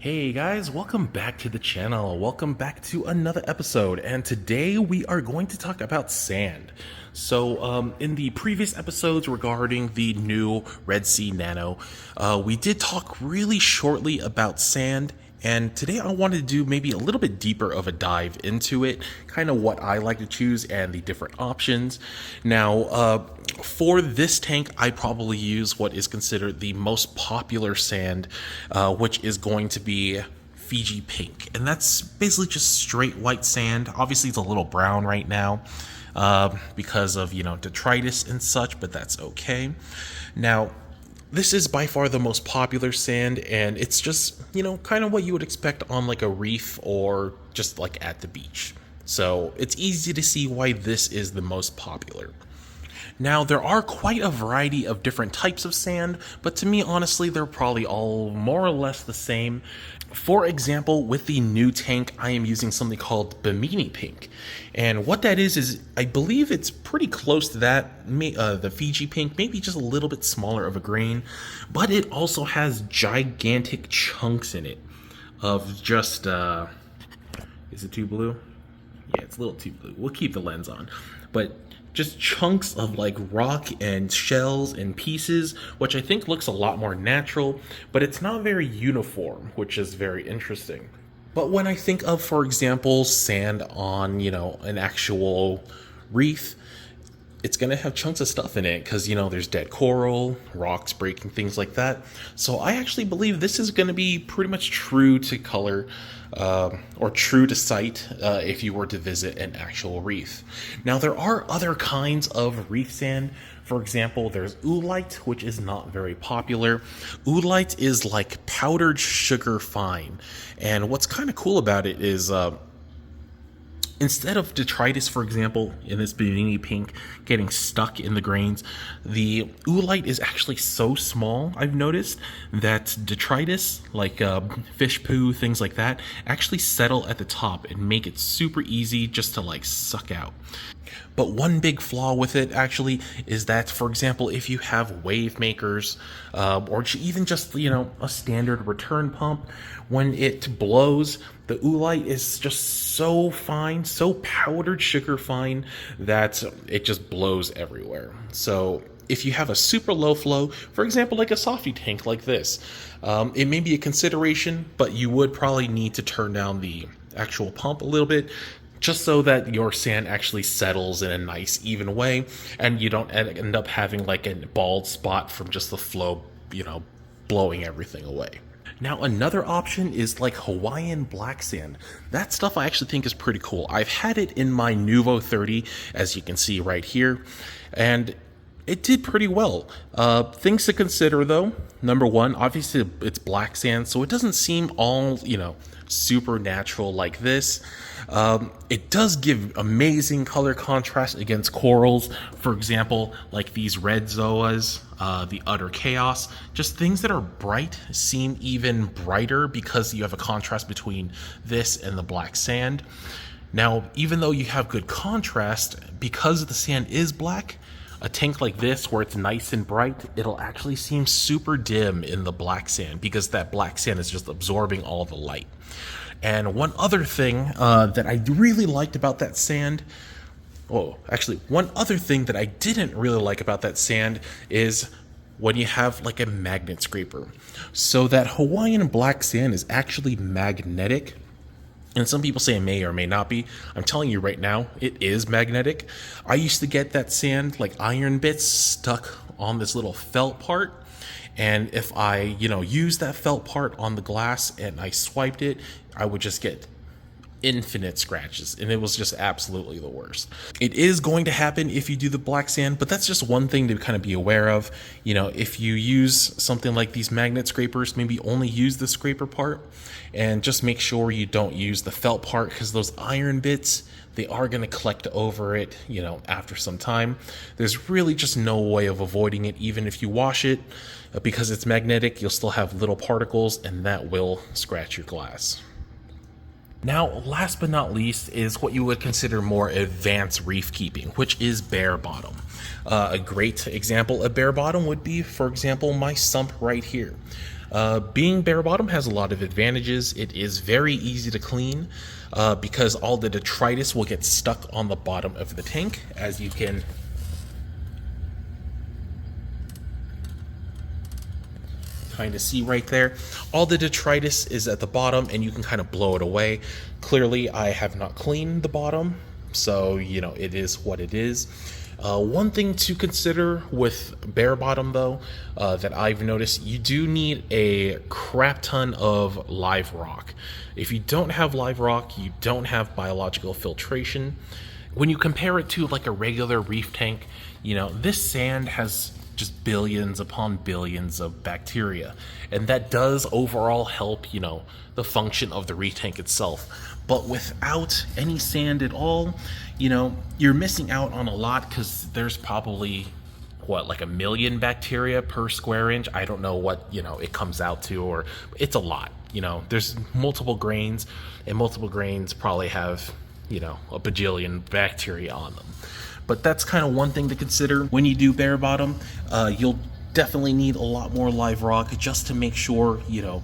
Hey guys, welcome back to the channel. Welcome back to another episode. And today we are going to talk about sand. So, in the previous episodes regarding the new Red Sea Nano, we did talk really shortly about sand. And today I wanted to do maybe a little bit deeper of a dive into it, kind of what I like to choose and the different options. Now, for this tank, I probably use what is considered the most popular sand, which is going to be Fiji Pink. And that's basically just straight white sand. Obviously, it's a little brown right now because of, detritus and such, but that's okay. Now, this is by far the most popular sand, and it's just, kind of what you would expect on like a reef or just like at the beach. So it's easy to see why this is the most popular. Now, there are quite a variety of different types of sand, but to me, honestly, they're probably all more or less the same. For example, with the new tank, I am using something called Bimini Pink. And what that is I believe it's pretty close to that, the Fiji Pink, maybe just a little bit smaller of a grain, but it also has gigantic chunks in it of just, is it too blue? Yeah, it's a little too blue. We'll keep the lens on. But just chunks of like rock and shells and pieces, which I think looks a lot more natural, but it's not very uniform, which is very interesting. But when I think of, for example, sand on, an actual reef, it's going to have chunks of stuff in it because, there's dead coral, rocks breaking, things like that. So I actually believe this is going to be pretty much true to color or true to sight if you were to visit an actual reef. Now, there are other kinds of reef sand. For example, there's oolite, which is not very popular. Oolite is like powdered sugar fine. And what's kind of cool about it is instead of detritus, for example, in this Bimini Pink getting stuck in the grains, the oolite is actually so small, I've noticed, that detritus, like fish poo, things like that, actually settle at the top and make it super easy just to like suck out. But one big flaw with it actually is that, for example, if you have wave makers or even just, a standard return pump, when it blows, the oolite is just so fine, so powdered sugar fine that it just blows everywhere. So if you have a super low flow, for example, like a softy tank like this, it may be a consideration, but you would probably need to turn down the actual pump a little bit just so that your sand actually settles in a nice even way and you don't end up having like a bald spot from just the flow, blowing everything away. Now, another option is like Hawaiian black sand. That stuff I actually think is pretty cool. I've had it in my Nuvo 30, as you can see right here, and it did pretty well. Things to consider though. Number one, obviously it's black sand, so it doesn't seem all, super natural like this. It does give amazing color contrast against corals. For example, like these red zoas, the utter chaos, just things that are bright seem even brighter because you have a contrast between this and the black sand. Now, even though you have good contrast, because the sand is black, a tank like this where it's nice and bright, it'll actually seem super dim in the black sand because that black sand is just absorbing all the light. And one other thing that I really liked about that sand, one other thing that I didn't really like about that sand is when you have like a magnet scraper. So that Hawaiian black sand is actually magnetic. And some people say it may or may not be. I'm telling you right now, it is magnetic. I used to get that sand, like iron bits, stuck on this little felt part. And if I, used that felt part on the glass and I swiped it, I would just get infinite scratches, and it was just absolutely the worst. It is going to happen if you do the black sand, but that's just one thing to kind of be aware of. If you use something like these magnet scrapers, maybe only use the scraper part and just make sure you don't use the felt part, because those iron bits, they are going to collect over it, after some time. There's really just no way of avoiding it. Even if you wash it, because it's magnetic, you'll still have little particles, and that will scratch your glass. Now, last but not least is what you would consider more advanced reef keeping, which is bare bottom. A great example of bare bottom would be, for example, my sump right here. Being bare bottom has a lot of advantages. It is very easy to clean because all the detritus will get stuck on the bottom of the tank, as you can kind of see right there. All the detritus is at the bottom and you can kind of blow it away. Clearly I have not cleaned the bottom, so you know, it is what it is. One thing to consider with bare bottom though, that I've noticed, you do need a crap ton of live rock. If you don't have live rock, you don't have biological filtration. When you compare it to like a regular reef tank, you know, this sand has just billions upon billions of bacteria, and that does overall help, you know, the function of the reef tank itself. But without any sand at all, you know, you're missing out on a lot, because there's probably what, like 1 million bacteria per square inch. I don't know what, you know, it comes out to, or it's a lot. You know, there's multiple grains, and multiple grains probably have, you know, a bajillion bacteria on them. But that's kind of one thing to consider when you do bare bottom. You'll definitely need a lot more live rock just to make sure, you know,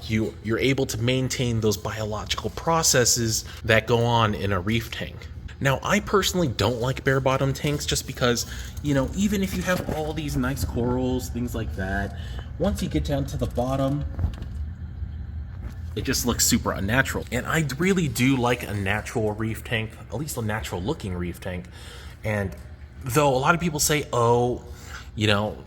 you're able to maintain those biological processes that go on in a reef tank. Now, I personally don't like bare bottom tanks just because, you know, even if you have all these nice corals, things like that, once you get down to the bottom, it just looks super unnatural. And I really do like a natural reef tank, at least a natural looking reef tank. And though a lot of people say, oh, you know,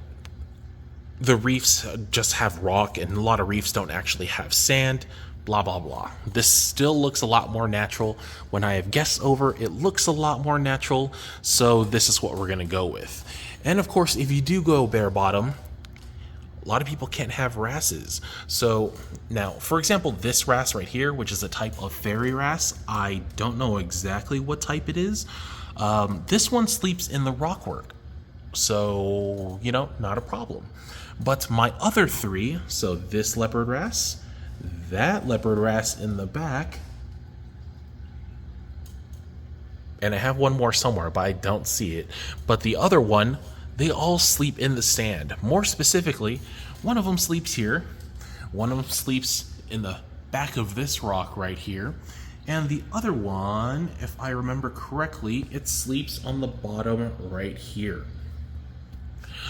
the reefs just have rock and a lot of reefs don't actually have sand, blah, blah, blah. This still looks a lot more natural. When I have guests over, it looks a lot more natural. So this is what we're gonna go with. And of course, if you do go bare bottom, a lot of people can't have wrasses. So now, for example, this wrasse right here, which is a type of fairy wrasse, I don't know exactly what type it is. This one sleeps in the rockwork, so, you know, not a problem. But my other three, so this leopard wrasse, that leopard wrasse in the back, and I have one more somewhere, but I don't see it. But the other one, they all sleep in the sand. More specifically, one of them sleeps here, one of them sleeps in the back of this rock right here, and the other one, if I remember correctly, it sleeps on the bottom right here.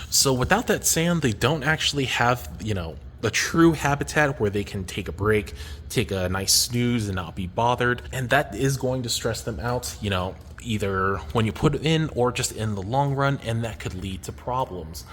So without that sand, they don't actually have, you know, a true habitat where they can take a break, take a nice snooze and not be bothered. And that is going to stress them out, you know, either when you put it in or just in the long run, and that could lead to problems.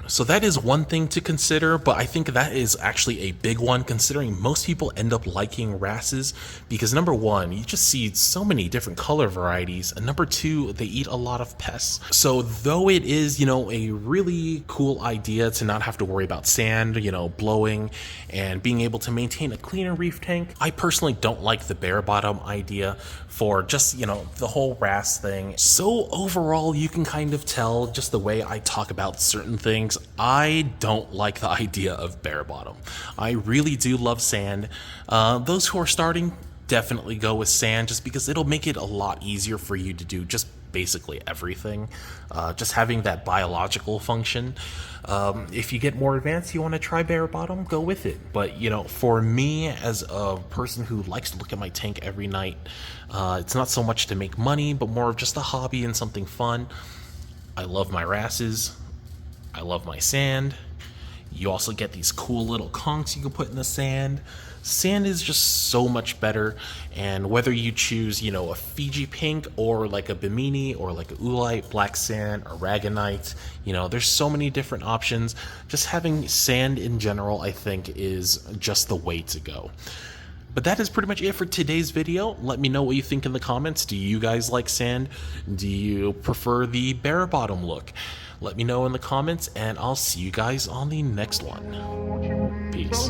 So that is one thing to consider, but I think that is actually a big one, considering most people end up liking wrasses because, number one, you just see so many different color varieties, and number two, they eat a lot of pests. So though it is, you know, a really cool idea to not have to worry about sand, you know, blowing, and being able to maintain a cleaner reef tank, I personally don't like the bare bottom idea for just, you know, the whole wrasse thing. So overall, you can kind of tell just the way I talk about certain things, I don't like the idea of bare bottom. I really do love sand. Those who are starting, definitely go with sand, just because it'll make it a lot easier for you to do just basically everything. Just having that biological function. If you get more advanced, you want to try bare bottom, go with it. But, you know, for me as a person who likes to look at my tank every night, it's not so much to make money, but more of just a hobby and something fun. I love my wrasses. I love my sand. You also get these cool little conchs you can put in the sand. Sand is just so much better, and whether you choose, you know, a Fiji pink or like a Bimini or like a Oolite, black sand, or Aragonite, you know, there's so many different options. Just having sand in general, I think, is just the way to go. But that is pretty much it for today's video. Let me know what you think in the comments. Do you guys like sand? Do you prefer the bare bottom look? Let me know in the comments, and I'll see you guys on the next one. Peace.